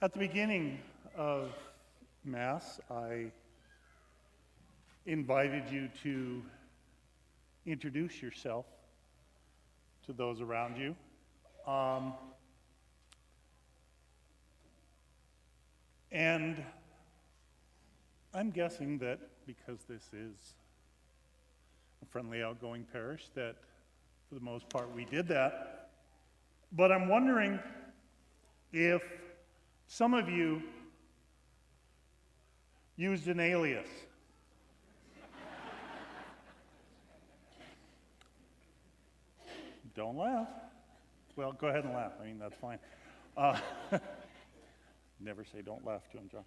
At the beginning of Mass, I invited you to introduce yourself to those around you. And I'm guessing that because this is a friendly, outgoing parish, that for the most part we did that. But I'm wondering if some of you used an alias. Don't laugh. Well, go ahead and laugh. I mean, that's fine. Never say don't laugh to him, John.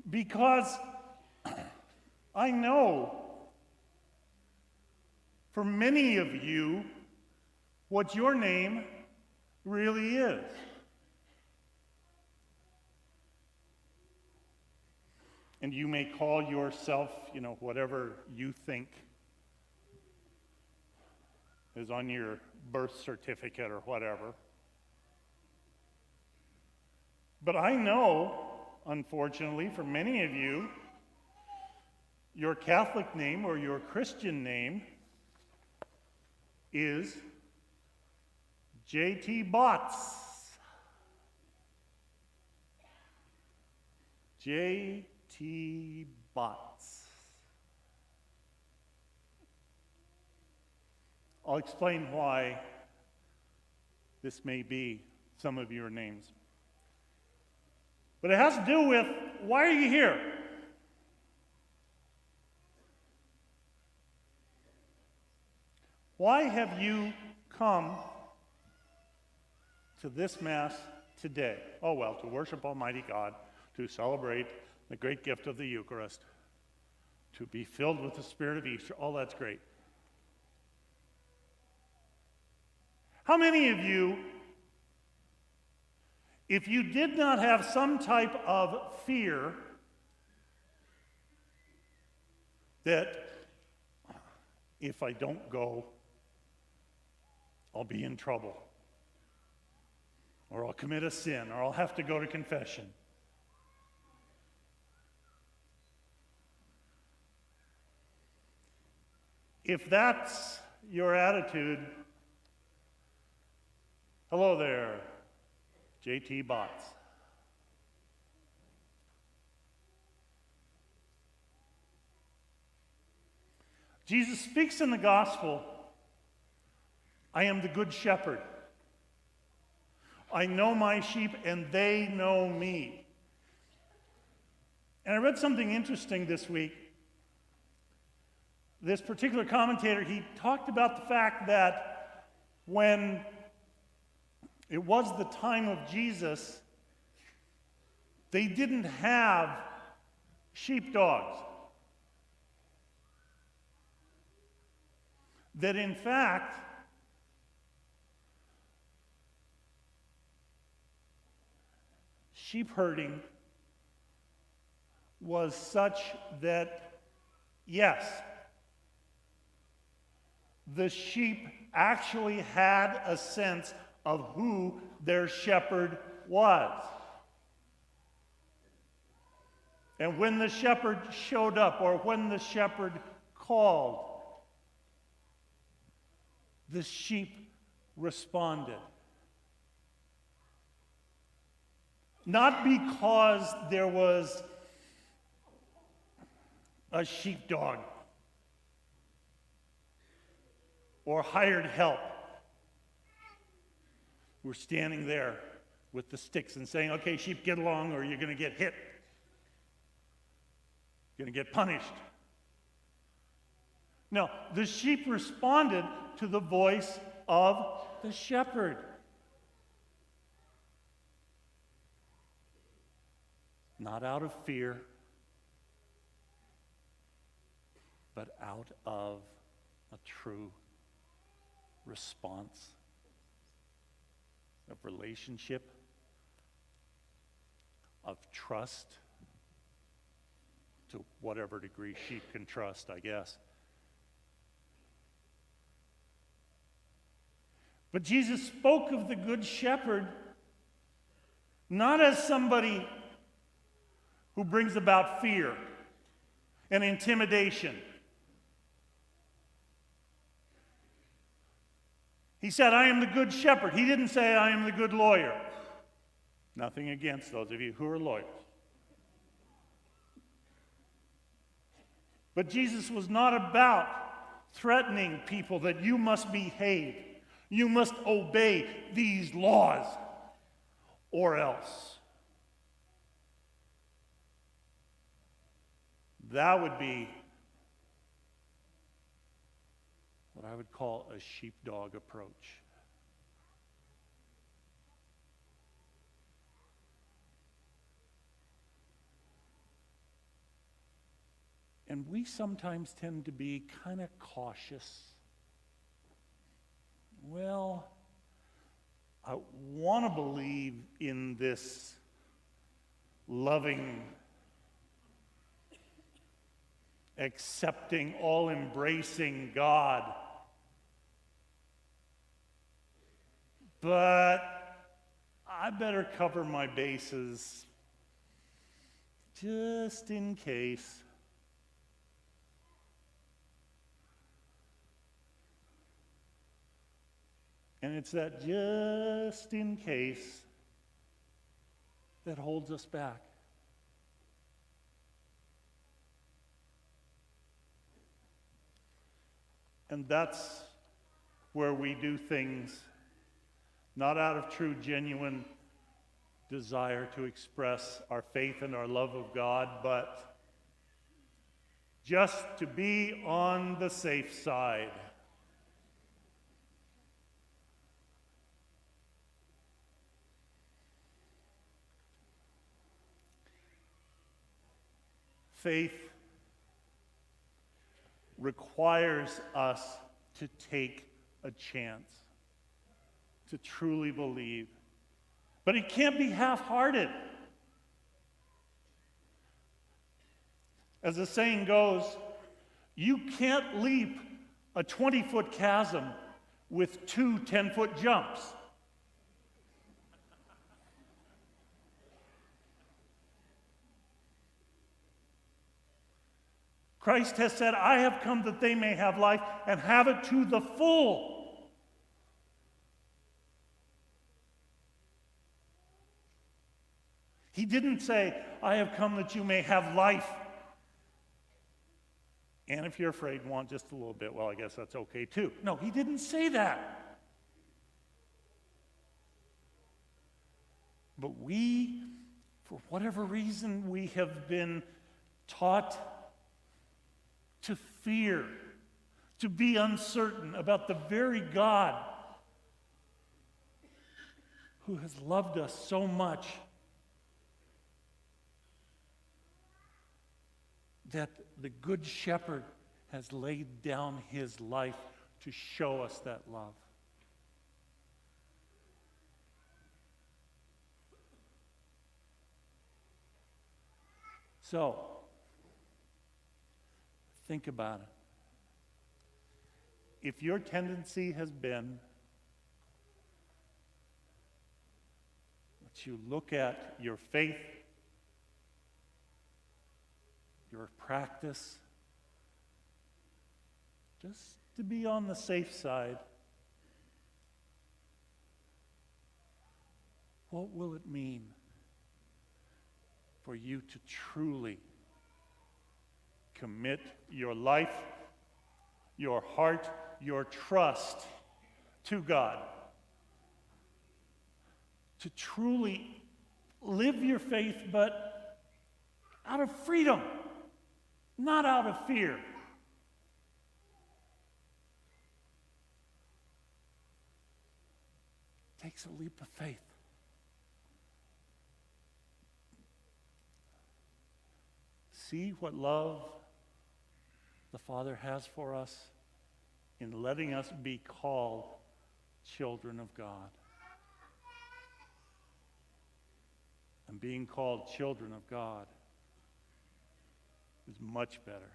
Because I know for many of you what your name really is. And you may call yourself, whatever you think is on your birth certificate or whatever. But I know, unfortunately, for many of you, your Catholic name or your Christian name is J.T. Botts. J.T. Botts. I'll explain why this may be some of your names. But it has to do with, why are you here? Why have you come to this Mass today? Oh, well, to worship Almighty God, to celebrate the great gift of the Eucharist, to be filled with the Spirit of Easter. All that's great. How many of you, if you did not have some type of fear that if I don't go, I'll be in trouble, or I'll commit a sin, or I'll have to go to confession? If that's your attitude, hello there, J.T. Botts. Jesus speaks in the gospel, I am the good shepherd. I know my sheep and they know me. And I read something interesting this week. This particular commentator, he talked about the fact that when it was the time of Jesus, they didn't have sheepdogs. That in fact, sheep herding was such that, yes, the sheep actually had a sense of who their shepherd was. And when the shepherd showed up, or when the shepherd called, the sheep responded. Not because there was a sheepdog or hired help who were standing there with the sticks and saying, okay, sheep, get along or you're going to get hit. You're going to get punished. No, the sheep responded to the voice of the shepherd. Not out of fear, but out of a true response of relationship, of trust, to whatever degree sheep can trust, I guess. But Jesus spoke of the Good Shepherd not as somebody who brings about fear and intimidation. He said, I am the Good Shepherd. He didn't say, I am the good lawyer. Nothing against those of you who are lawyers. But Jesus was not about threatening people that you must behave. You must obey these laws or else. That would be what I would call a sheepdog approach. And we sometimes tend to be kind of cautious. Well, I want to believe in this loving, accepting, all-embracing God. But I better cover my bases just in case. And it's that just in case that holds us back. And that's where we do things not out of true, genuine desire to express our faith and our love of God, but just to be on the safe side. Faith requires us to take a chance, to truly believe. But it can't be half-hearted. As the saying goes, you can't leap a 20-foot chasm with two 10-foot jumps. Christ has said, I have come that they may have life and have it to the full. He didn't say, I have come that you may have life. And if you're afraid and want just a little bit, well, I guess that's okay too. No, he didn't say that. But we, for whatever reason, we have been taught to fear, to be uncertain about the very God who has loved us so much that the Good Shepherd has laid down his life to show us that love. So, think about it. If your tendency has been that you look at your faith, your practice, just to be on the safe side, what will it mean for you to truly commit your life, your heart, your trust to God? To truly live your faith, but out of freedom, not out of fear. It takes a leap of faith. See what love the Father has for us in letting us be called children of God. And being called children of God is much better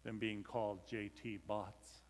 than being called J.T. Botts.